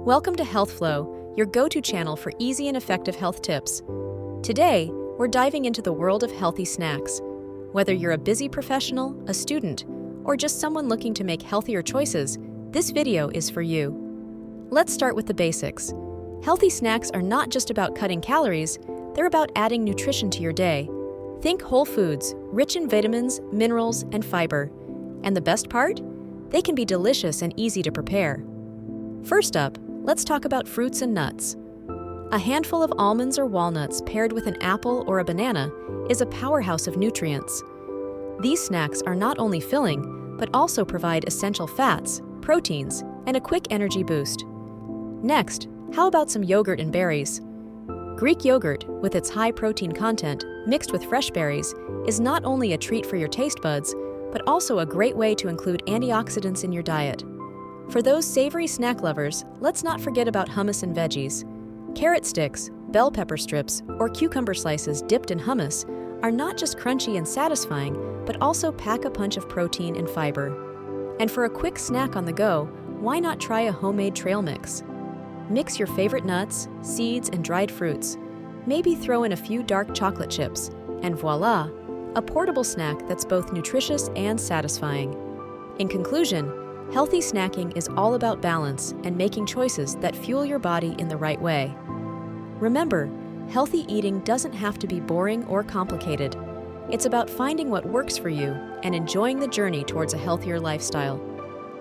Welcome to Health Flow, your go-to channel for easy and effective health tips. Today, we're diving into the world of healthy snacks. Whether you're a busy professional, a student, or just someone looking to make healthier choices, this video is for you. Let's start with the basics. Healthy snacks are not just about cutting calories, they're about adding nutrition to your day. Think whole foods, rich in vitamins, minerals, and fiber. And the best part? They can be delicious and easy to prepare. First up, let's talk about fruits and nuts. A handful of almonds or walnuts paired with an apple or a banana is a powerhouse of nutrients. These snacks are not only filling, but also provide essential fats, proteins, and a quick energy boost. Next, how about some yogurt and berries? Greek yogurt, with its high protein content, mixed with fresh berries, is not only a treat for your taste buds, but also a great way to include antioxidants in your diet. For those savory snack lovers, let's not forget about hummus and veggies. Carrot sticks, bell pepper strips, or cucumber slices dipped in hummus are not just crunchy and satisfying, but also pack a punch of protein and fiber. And for a quick snack on the go, why not try a homemade trail mix? Mix your favorite nuts, seeds, and dried fruits. Maybe throw in a few dark chocolate chips, and voila, a portable snack that's both nutritious and satisfying. In conclusion, healthy snacking is all about balance and making choices that fuel your body in the right way. Remember, healthy eating doesn't have to be boring or complicated. It's about finding what works for you and enjoying the journey towards a healthier lifestyle.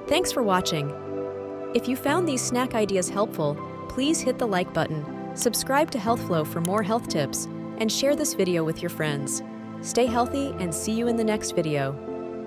Thanks for watching. If you found these snack ideas helpful, please hit the like button, subscribe to Health Flow for more health tips, and share this video with your friends. Stay healthy and see you in the next video.